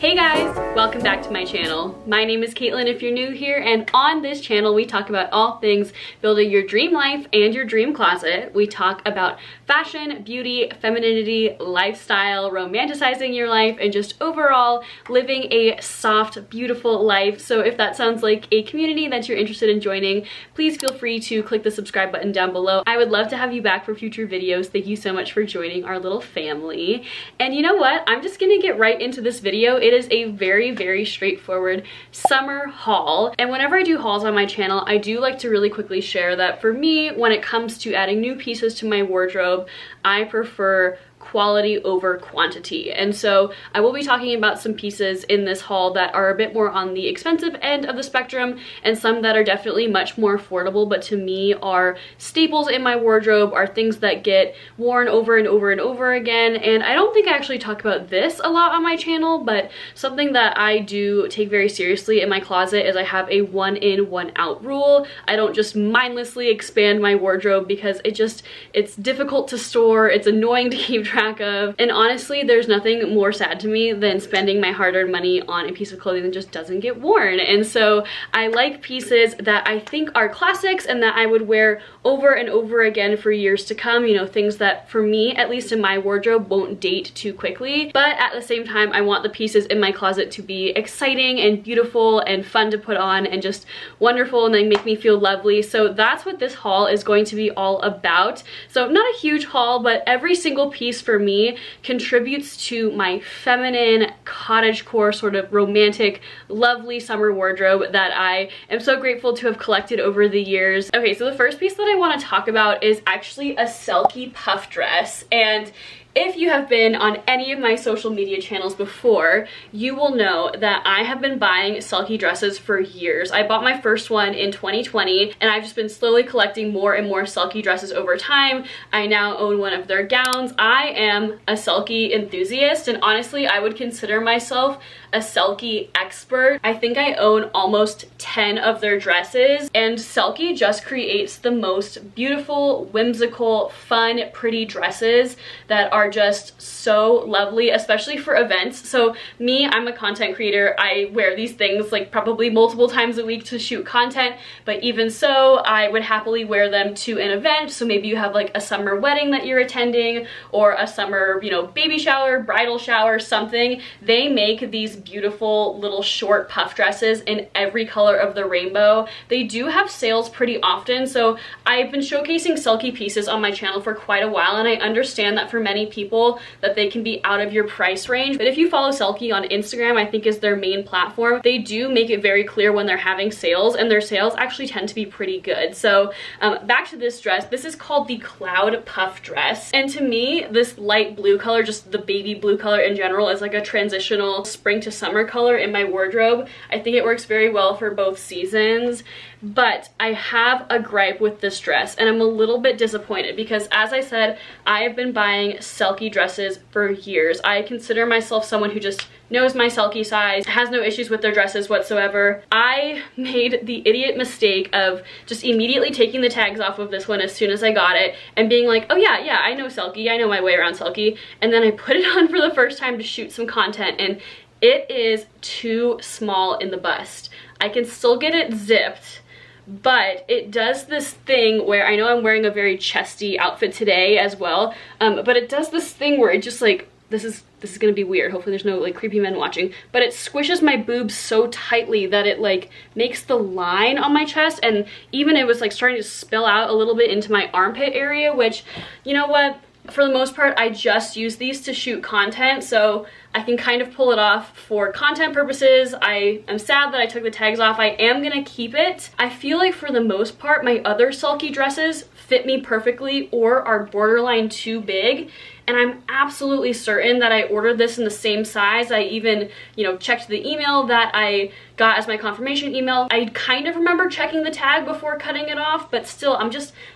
Hey guys, welcome back to my channel. My name is Caitlin if you're new here, and on this channel we talk about all things building your dream life and your dream closet. We talk about fashion, beauty, femininity, lifestyle, romanticizing your life, and just overall living a soft, beautiful life. So if that sounds like a community that you're interested in joining, please feel free to click the subscribe button down below. I would love to have you back for future videos. Thank you so much for joining our little family. And you know what? I'm just gonna get right into this video. It is a very straightforward summer haul, and whenever I do hauls on my channel, I do like to really quickly share that for me, when it comes to adding new pieces to my wardrobe, I prefer quality over quantity. And so I will be talking about some pieces in this haul that are a bit more on the expensive end of the spectrum, and some that are definitely much more affordable, but to me are staples in my wardrobe, are things that get worn over and over and over again. And I don't think I actually talk about this a lot on my channel, but something that I do take very seriously in my closet is I have a one in, one out rule. I don't just mindlessly expand my wardrobe because it's difficult to store, it's annoying to keep track of, and honestly there's nothing more sad to me than spending my hard-earned money on a piece of clothing that just doesn't get worn. And so I like pieces that I think are classics and that I would wear over and over again for years to come, you know, things that for me, at least in my wardrobe, won't date too quickly, but at the same time I want the pieces in my closet to be exciting and beautiful and fun to put on and just wonderful, and they make me feel lovely. So that's what this haul is going to be all about. So not a huge haul, but every single piece for me contributes to my feminine cottagecore sort of romantic lovely summer wardrobe that I am so grateful to have collected over the years. Okay, so the first piece that I want to talk about is actually a Selkie puff dress, and if you have been on any of my social media channels before, you will know that I have been buying Selkie dresses for years. I bought my first one in 2020, and I've just been slowly collecting more and more Selkie dresses over time. I now own one of their gowns. I am a Selkie enthusiast, and honestly, I would consider myself a Selkie expert. I think I own almost 10 of their dresses, and Selkie just creates the most beautiful, whimsical, fun, pretty dresses that are just so lovely, especially for events. So me, I'm a content creator. I wear these things like probably multiple times a week to shoot content, but even so, I would happily wear them to an event. So maybe you have like a summer wedding that you're attending, or a summer, you know, baby shower, bridal shower, something. They make these beautiful little short puff dresses in every color of the rainbow. They do have sales pretty often, so I've been showcasing Selkie pieces on my channel for quite a while, and I understand that for many people that they can be out of your price range. But if you follow Selkie on Instagram, I think is their main platform, they do make it very clear when they're having sales, and their sales actually tend to be pretty good. So back to this dress. This is called the Cloud Puff Dress, and to me, this light blue color, just the baby blue color in general, is like a transitional spring to summer color in my wardrobe. I think it works very well for both seasons, but I have a gripe with this dress, and I'm a little bit disappointed because, as I said, I have been buying Selkie dresses for years. I consider myself someone who just knows my Selkie size, has no issues with their dresses whatsoever. I made the idiot mistake of just immediately taking the tags off of this one as soon as I got it and being like, oh yeah, I know Selkie, I know my way around Selkie, and then I put it on for the first time to shoot some content, and it is too small in the bust. I can still get it zipped, but it does this thing where, I know I'm wearing a very chesty outfit today as well, but it does this thing where it just like, this is gonna be weird, hopefully there's no like creepy men watching, but it squishes my boobs so tightly that it like makes the line on my chest, and even it was like starting to spill out a little bit into my armpit area, which, you know what, for the most part I just use these to shoot content, so I can kind of pull it off for content purposes. I am sad that I took the tags off. I am gonna keep it. I feel like for the most part my other Selkie dresses fit me perfectly or are borderline too big, and I'm absolutely certain that I ordered this in the same size. I even, you know, checked the email that I got as my confirmation email. I kind of remember checking the tag before cutting it off, but still I'm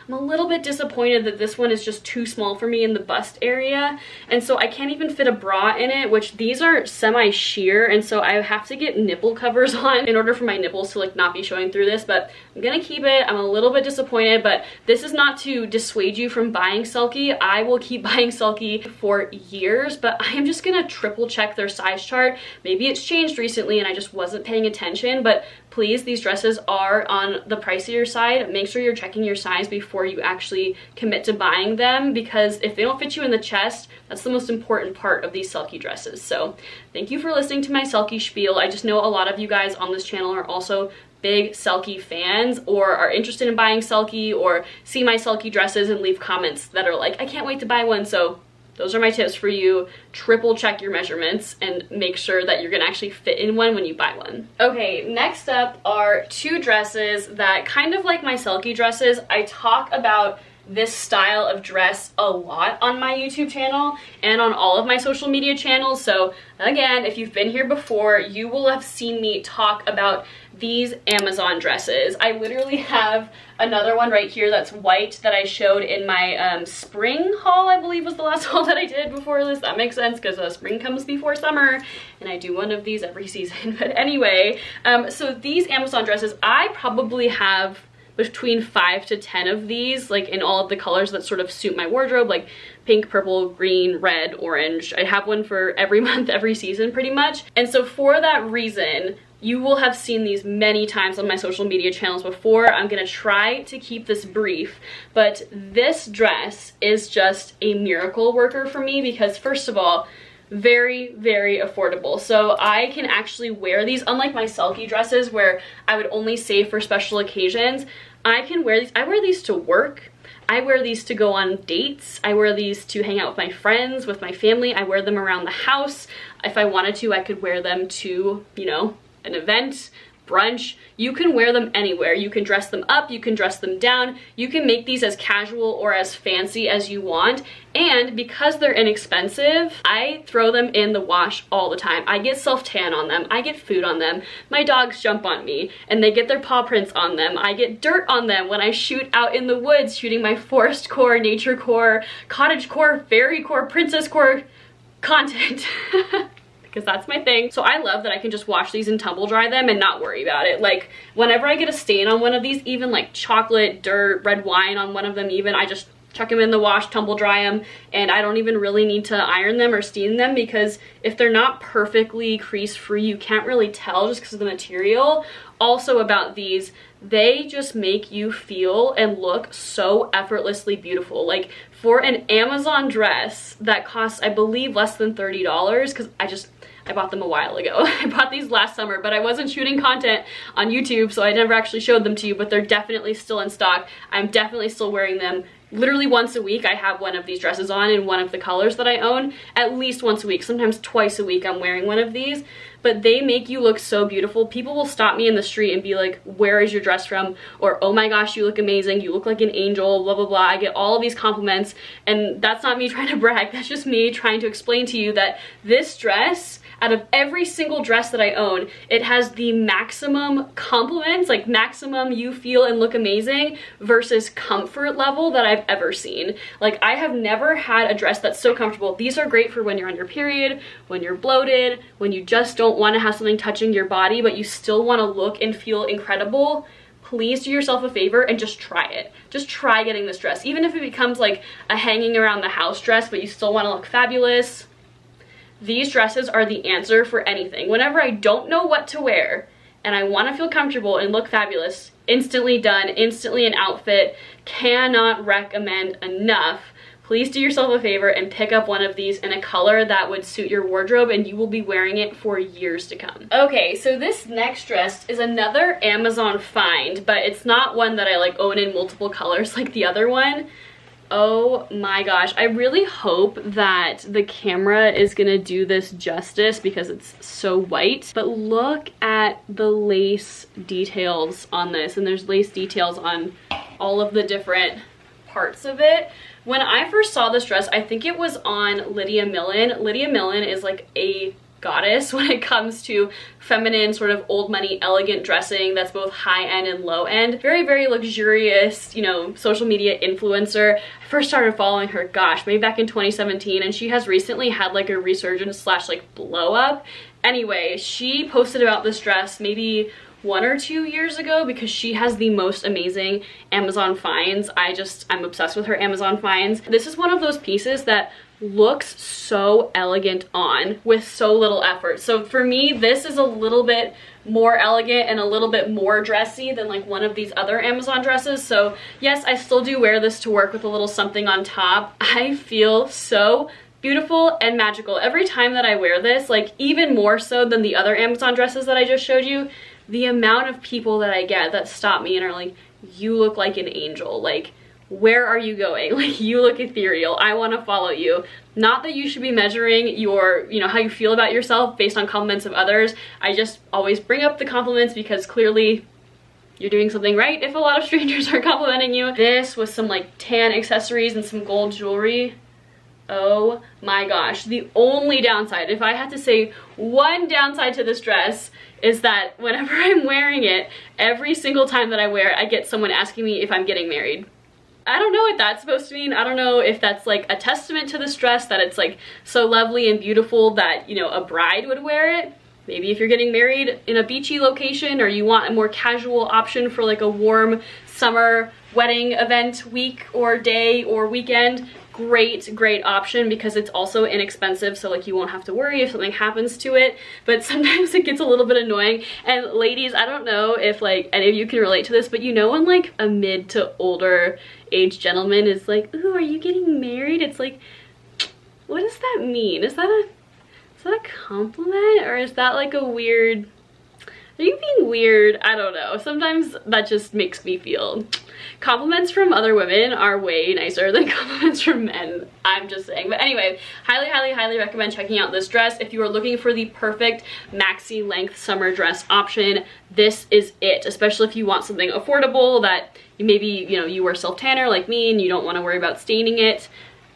a little bit disappointed that this one is just too small for me in the bust area, and so I can't even fit a bra in it, which these are semi-sheer, and so I have to get nipple covers on in order for my nipples to like not be showing through this, but I'm gonna keep it. I'm a little bit disappointed, but this is not to dissuade you from buying Selkie. I will keep buying Selkie Selkie for years, but I am just gonna triple check their size chart. Maybe it's changed recently and I just wasn't paying attention, but please, these dresses are on the pricier side. Make sure you're checking your size before you actually commit to buying them, because if they don't fit you in the chest, that's the most important part of these Selkie dresses. So thank you for listening to my Selkie spiel. I just know a lot of you guys on this channel are also big Selkie fans or are interested in buying Selkie or see my Selkie dresses and leave comments that are like, I can't wait to buy one. So those are my tips for you. Triple check your measurements and make sure that you're gonna actually fit in one when you buy one. Okay, next up are two dresses that, kind of like my Selkie dresses, I talk about this style of dress a lot on my YouTube channel and on all of my social media channels. So again, if you've been here before, you will have seen me talk about these Amazon dresses. I literally have another one right here that's white that I showed in my spring haul, I believe was the last haul that I did before this. That makes sense because spring comes before summer and I do one of these every season. But anyway, so these Amazon dresses, I probably have between 5 to 10 of these, like in all of the colors that sort of suit my wardrobe, like pink, purple, green, red, orange. I have one for every month, every season pretty much. And so for that reason, you will have seen these many times on my social media channels before. I'm gonna try to keep this brief, but this dress is just a miracle worker for me because, first of all, very, very affordable. So I can actually wear these, unlike my Selkie dresses where I would only save for special occasions. I can wear these. I wear these to work. I wear these to go on dates. I wear these to hang out with my friends, with my family. I wear them around the house. If I wanted to, I could wear them to, you know, an event, brunch. You can wear them anywhere. You can dress them up, you can dress them down. You can make these as casual or as fancy as you want. And because they're inexpensive, I throw them in the wash all the time. I get self-tan on them. I get food on them. My dogs jump on me and they get their paw prints on them. I get dirt on them when I shoot out in the woods, shooting my forest core, nature core, cottage core, fairy core, princess core content. Because that's my thing. So I love that I can just wash these and tumble dry them and not worry about it. Like whenever I get a stain on one of these, even like chocolate, dirt, red wine on one of them even, I just chuck them in the wash, tumble dry them, and I don't even really need to iron them or steam them, because if they're not perfectly crease free, you can't really tell just because of the material. Also about these, they just make you feel and look so effortlessly beautiful. Like for an Amazon dress that costs, I believe, less than $30, because I bought them a while ago. I bought these last summer, but I wasn't shooting content on YouTube, so I never actually showed them to you, but they're definitely still in stock. I'm definitely still wearing them. Literally once a week I have one of these dresses on in one of the colors that I own. At least once a week, sometimes twice a week I'm wearing one of these. But they make you look so beautiful. People will stop me in the street and be like, where is your dress from? Or, oh my gosh, you look amazing, you look like an angel, blah, blah, blah. I get all of these compliments, and that's not me trying to brag. That's just me trying to explain to you that this dress, out of every single dress that I own, it has the maximum compliments, like maximum you feel and look amazing versus comfort level that I've ever seen. Like I have never had a dress that's so comfortable. These are great for when you're on your period, when you're bloated, when you just don't want to have something touching your body, but you still want to look and feel incredible. Please do yourself a favor and just try it. Just try getting this dress. Even if it becomes like a hanging around the house dress, but you still want to look fabulous. These dresses are the answer for anything. Whenever I don't know what to wear and I want to feel comfortable and look fabulous, instantly done, instantly an outfit. Cannot recommend enough. Please do yourself a favor and pick up one of these in a color that would suit your wardrobe, and you will be wearing it for years to come. Okay, so this next dress is another Amazon find, but it's not one that I like own in multiple colors like the other one. Oh my gosh, I really hope that the camera is gonna do this justice because it's so white. But look at the lace details on this, and there's lace details on all of the different parts of it. When I first saw this dress, I think it was on Lydia Millen. Lydia Millen is like a goddess when it comes to feminine, sort of old money, elegant dressing that's both high end and low end. Very, very luxurious, you know, social media influencer. I first started following her, gosh, maybe back in 2017, and she has recently had like a resurgence slash like blow up. Anyway, she posted about this dress maybe 1 or 2 years ago because she has the most amazing Amazon finds. I'm obsessed with her Amazon finds. This is one of those pieces that looks so elegant on with so little effort. So for me, this is a little bit more elegant and a little bit more dressy than like one of these other Amazon dresses. So yes, I still do wear this to work with a little something on top. I feel so beautiful and magical every time that I wear this, like even more so than the other Amazon dresses that I just showed you. The amount of people that I get that stop me and are like, you look like an angel, like where are you going? Like, you look ethereal. I want to follow you. Not that you should be measuring your, you know, how you feel about yourself based on compliments of others. I just always bring up the compliments because clearly you're doing something right if a lot of strangers are complimenting you. This with some like tan accessories and some gold jewelry. Oh my gosh. The only downside, if I had to say one downside to this dress, is that whenever I'm wearing it, every single time that I wear it, I get someone asking me if I'm getting married. I don't know what that's supposed to mean. I don't know if that's like a testament to this dress, that it's like so lovely and beautiful that, you know, a bride would wear it. Maybe if you're getting married in a beachy location, or you want a more casual option for like a warm summer wedding event week or day or weekend, great option because it's also inexpensive, so like you won't have to worry if something happens to it. But sometimes it gets a little bit annoying. And ladies, I don't know if like any of you can relate to this, but you know when like a mid to older age gentleman is like, ooh, are you getting married? It's like, what does that mean? Is that a compliment, or is that like a weird, are you being weird? I don't know. Sometimes that just makes me feel. Compliments from other women are way nicer than compliments from men. I'm just saying. But anyway, highly recommend checking out this dress. If you are looking for the perfect maxi length summer dress option, this is it. Especially if you want something affordable that you maybe, you know, you wear self-tanner like me and you don't want to worry about staining it.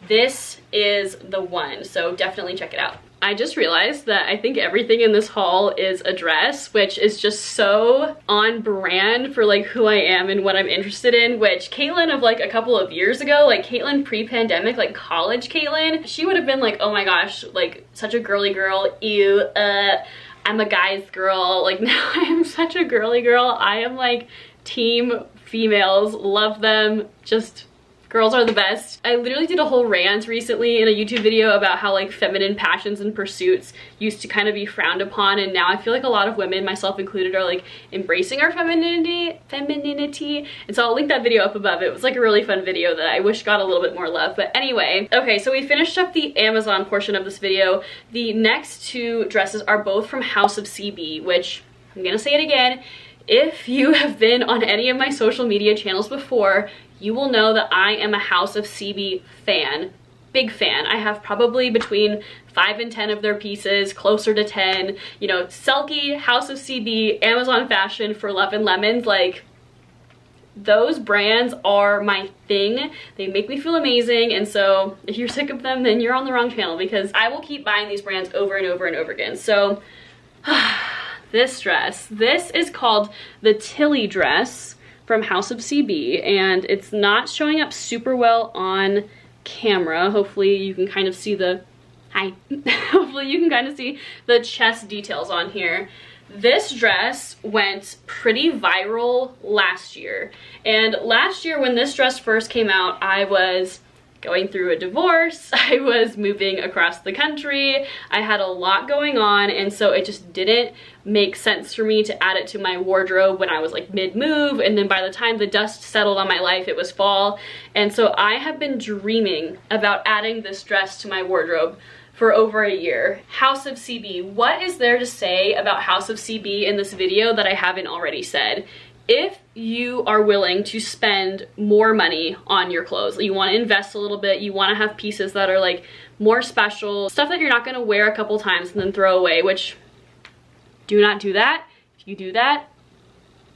This is the one. So definitely check it out. I just realized that I think everything in this haul is a dress, which is just so on brand for like who I am and what I'm interested in, which Caitlin of like a couple of years ago, like Caitlin pre-pandemic, like college Caitlin, she would have been like, oh my gosh, like such a girly girl, ew, I'm a guy's girl. Like now I am such a girly girl. I am like team females, love them, just girls are the best. I literally did a whole rant recently in a YouTube video about how like feminine passions and pursuits used to kind of be frowned upon, and now I feel like a lot of women, myself included, are like embracing our femininity. And so I'll link that video up above. It was like a really fun video that I wish got a little bit more love. But anyway, okay, so we finished up the Amazon portion of this video. The next two dresses are both from House of CB, which I'm gonna say it again. If you have been on any of my social media channels before, you will know that I am a House of CB fan. Big fan. I have probably between 5 and 10 of their pieces, closer to 10. You know, Selkie, House of CB, Amazon Fashion, For Love and Lemons, like those brands are my thing. They make me feel amazing, and so if you're sick of them, then you're on the wrong channel, because I will keep buying these brands over and over and over again. So this dress, this is called the Tilly dress from House of CB, and it's not showing up super well on camera. Hopefully you can kind of see the, hopefully you can kind of see the chest details on here. This dress went pretty viral last year, and last year when this dress first came out, I was going through a divorce, I was moving across the country, I had a lot going on, and so it just didn't make sense for me to add it to my wardrobe when I was like mid-move, and then by the time the dust settled on my life, it was fall. And so I have been dreaming about adding this dress to my wardrobe for over a year. House of CB, what is there to say about House of CB in this video that I haven't already said? If you are willing to spend more money on your clothes, you want to invest a little bit, you want to have pieces that are like more special, stuff that you're not going to wear a couple times and then throw away, which do not do that. If you do that,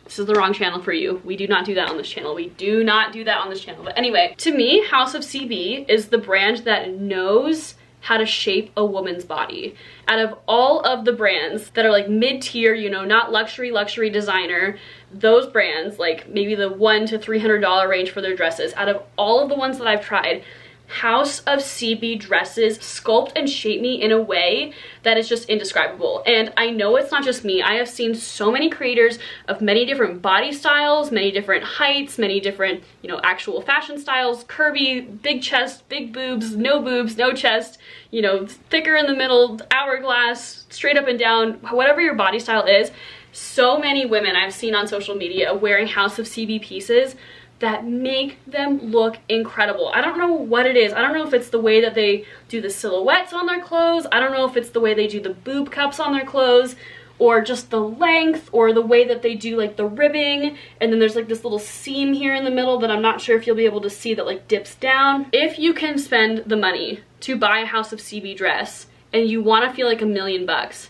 this is the wrong channel for you. We do not do that on this channel. We do not do that on this channel. But anyway, to me, House of CB is the brand that knows how to shape a woman's body. Out of all of the brands that are like mid-tier, you know, not luxury designer, those brands, like maybe the $100 to $300 range for their dresses, out of all of the ones that I've tried, House of CB dresses sculpt and shape me in a way that is just indescribable. And I know it's not just me. I have seen so many creators of many different body styles, many different heights, many different, you know, actual fashion styles, curvy, big chest, big boobs, no chest, you know, thicker in the middle, hourglass, straight up and down, whatever your body style is. So many women I've seen on social media wearing House of CB pieces that make them look incredible. I don't know what it is. I don't know if it's the way that they do the silhouettes on their clothes. I don't know if it's the way they do the boob cups on their clothes, or just the length, or the way that they do like the ribbing, and then there's like this little seam here in the middle that I'm not sure if you'll be able to see that like dips down. If you can spend the money to buy a House of CB dress and you want to feel like $1,000,000,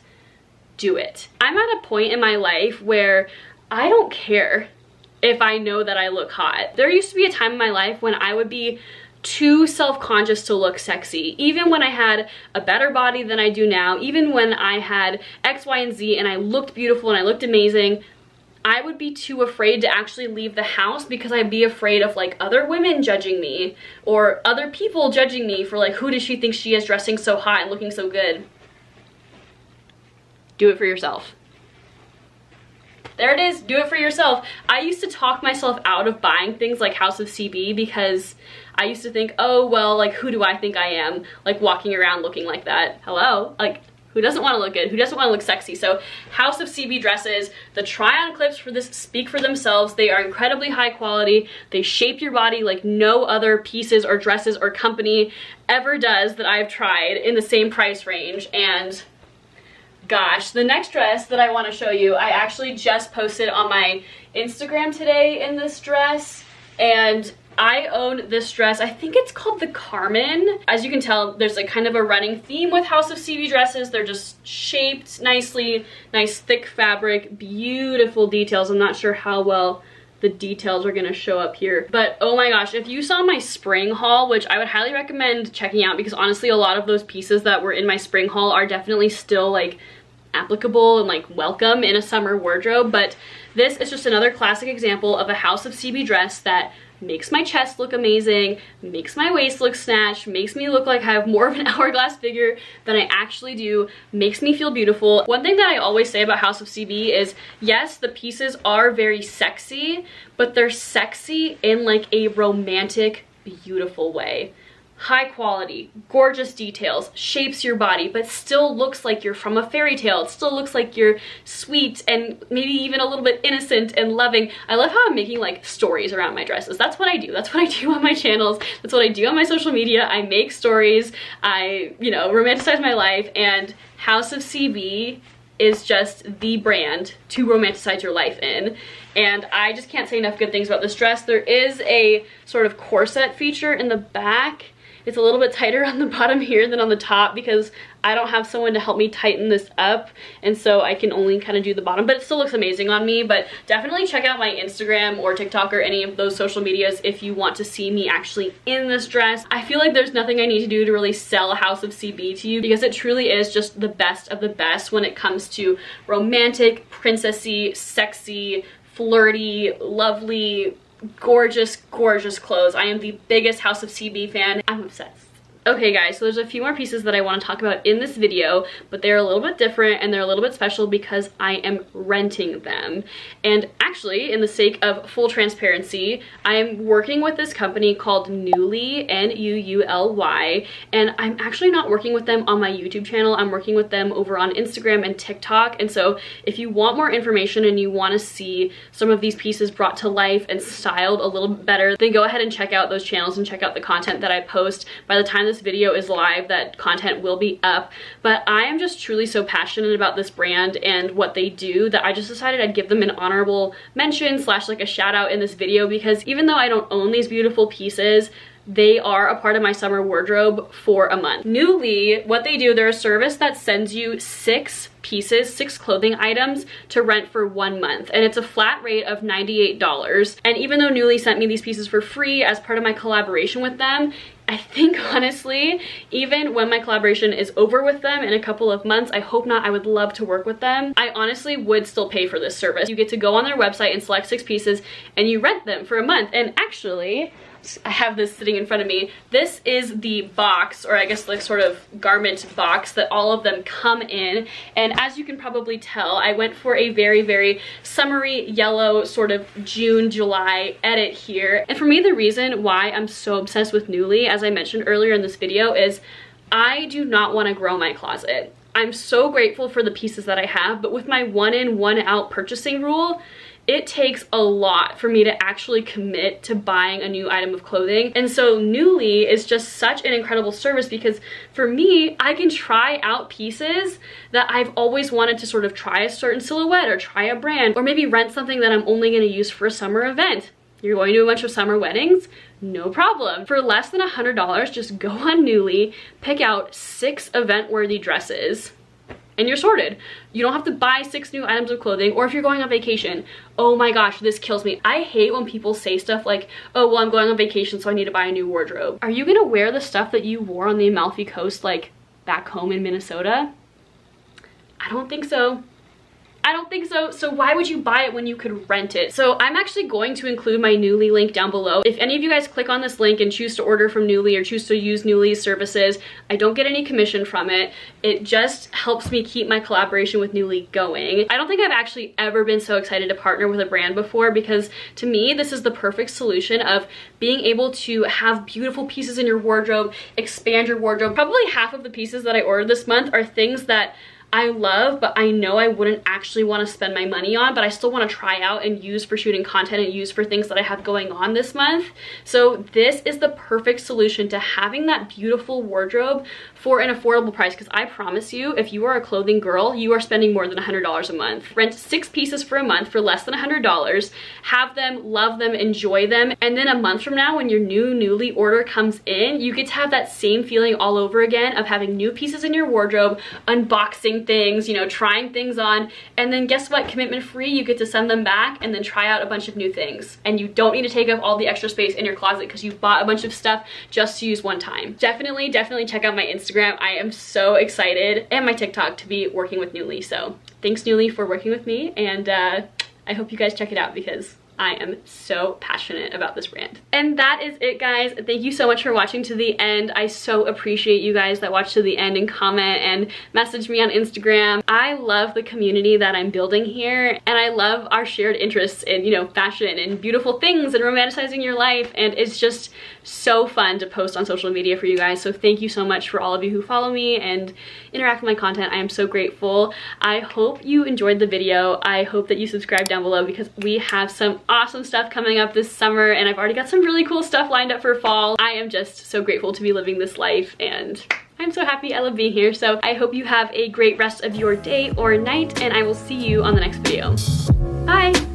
do it. I'm at a point in my life where I don't care if I know that I look hot. There used to be a time in my life when I would be too self-conscious to look sexy. Even when I had a better body than I do now, even when I had X, Y, and Z and I looked beautiful and I looked amazing, I would be too afraid to actually leave the house because I'd be afraid of like other women judging me or other people judging me for like, who does she think she is, dressing so hot and looking so good? Do it for yourself. There it is, do it for yourself. I used to talk myself out of buying things like House of CB because I used to think, oh, well, like, who do I think I am? Like, walking around looking like that. Hello? Like, who doesn't want to look good? Who doesn't want to look sexy? So, House of CB dresses, the try-on clips for this speak for themselves. They are incredibly high quality. They shape your body like no other pieces or dresses or company ever does that I've tried in the same price range. And gosh, the next dress that I want to show you, I actually just posted on my Instagram today in this dress, and I own this dress. I think it's called the Carmen. As you can tell, there's like kind of a running theme with House of CB dresses. They're just shaped nicely, nice thick fabric, beautiful details. I'm not sure how well the details are gonna show up here, but oh my gosh, if you saw my spring haul, which I would highly recommend checking out, because honestly a lot of those pieces that were in my spring haul are definitely still like applicable and like welcome in a summer wardrobe. But this is just another classic example of a House of CB dress that makes my chest look amazing, makes my waist look snatched, makes me look like I have more of an hourglass figure than I actually do, makes me feel beautiful. One thing that I always say about House of CB is, yes, the pieces are very sexy, but they're sexy in like a romantic, beautiful way. High quality, gorgeous details, shapes your body, but still looks like you're from a fairy tale. It still looks like you're sweet and maybe even a little bit innocent and loving. I love how I'm making like stories around my dresses. That's what I do. That's what I do on my channels. That's what I do on my social media. I make stories. I, you know, romanticize my life, and House of CB is just the brand to romanticize your life in. And I just can't say enough good things about this dress. There is a sort of corset feature in the back. It's a little bit tighter on the bottom here than on the top because I don't have someone to help me tighten this up, and so I can only kind of do the bottom, but it still looks amazing on me. But definitely check out my Instagram or TikTok or any of those social medias if you want to see me actually in this dress. I feel like there's nothing I need to do to really sell House of CB to you, because it truly is just the best of the best when it comes to romantic, princessy, sexy, flirty, lovely, gorgeous clothes. I am the biggest House of CB fan. I'm obsessed. Okay guys, so there's a few more pieces that I want to talk about in this video, but they're a little bit different and they're a little bit special because I am renting them. And actually, in the sake of full transparency, I'm working with this company called Nuuly, N-U-U-L-Y, and I'm actually not working with them on my YouTube channel. I'm working with them over on Instagram and TikTok. And so if you want more information and you want to see some of these pieces brought to life and styled a little bit better, then go ahead and check out those channels and check out the content that I post. By the time this video is live, that content will be up. But I am just truly so passionate about this brand and what they do that I just decided I'd give them an honorable mention slash like a shout out in this video, because even though I don't own these beautiful pieces, they are a part of my summer wardrobe for a month. Nuuly, what they do, they're a service that sends you 6 pieces, 6 clothing items to rent for 1 month, and it's a flat rate of $98. And even though Nuuly sent me these pieces for free as part of my collaboration with them, I think honestly, even when my collaboration is over with them in a couple of months, I hope not, I would love to work with them, I honestly would still pay for this service. You get to go on their website and select 6 pieces and you rent them for a month. And actually, I have this sitting in front of me. This is the box, or I guess like sort of garment box that all of them come in. And as you can probably tell, I went for a very, very summery yellow sort of June, July edit here. And for me, the reason why I'm so obsessed with Nuuly, as I mentioned earlier in this video, is I do not want to grow my closet. I'm so grateful for the pieces that I have, but with my one in, one out purchasing rule, it takes a lot for me to actually commit to buying a new item of clothing. And so Nuuly is just such an incredible service because for me, I can try out pieces that I've always wanted to sort of try a certain silhouette or try a brand, or maybe rent something that I'm only gonna use for a summer event. You're going to a bunch of summer weddings? No problem. For less than $100, just go on Nuuly, pick out 6 event-worthy dresses, and you're sorted. You don't have to buy 6 new items of clothing, or if you're going on vacation, oh my gosh, this kills me. I hate when people say stuff like, oh, well, I'm going on vacation, so I need to buy a new wardrobe. Are you gonna wear the stuff that you wore on the Amalfi Coast, like back home in Minnesota? I don't think so. I don't think so. So why would you buy it when you could rent it? So I'm actually going to include my Nuuly link down below. If any of you guys click on this link and choose to order from Nuuly or choose to use Nuuly's services, I don't get any commission from it. It just helps me keep my collaboration with Nuuly going. I don't think I've actually ever been so excited to partner with a brand before, because to me, this is the perfect solution of being able to have beautiful pieces in your wardrobe, expand your wardrobe. Probably half of the pieces that I ordered this month are things that I love, but I know I wouldn't actually want to spend my money on, but I still want to try out and use for shooting content and use for things that I have going on this month. So this is the perfect solution to having that beautiful wardrobe for an affordable price, because I promise you, if you are a clothing girl, you are spending more than $100 a month. Rent 6 pieces for a month for less than $100, have them, love them, enjoy them, and then a month from now when your new Nuuly order comes in, you get to have that same feeling all over again of having new pieces in your wardrobe, unboxing things, you know, trying things on, and then guess what? Commitment free, you get to send them back and then try out a bunch of new things. And you don't need to take up all the extra space in your closet because you bought a bunch of stuff just to use one time. Definitely check out my Instagram. I am so excited, and my TikTok, to be working with Nuuly. So thanks Nuuly for working with me, and I hope you guys check it out because I am so passionate about this brand. And that is it, guys. Thank you so much for watching to the end. I so appreciate you guys that watch to the end and comment and message me on Instagram. I love the community that I'm building here, and I love our shared interests in, you know, fashion and beautiful things and romanticizing your life, and it's just so fun to post on social media for you guys. So thank you so much for all of you who follow me and interact with my content. I am so grateful. I hope you enjoyed the video. I hope that you subscribe down below because we have some awesome stuff coming up this summer, and I've already got some really cool stuff lined up for fall. I am just so grateful to be living this life, and I'm so happy. I love being here. So I hope you have a great rest of your day or night, and I will see you on the next video. Bye!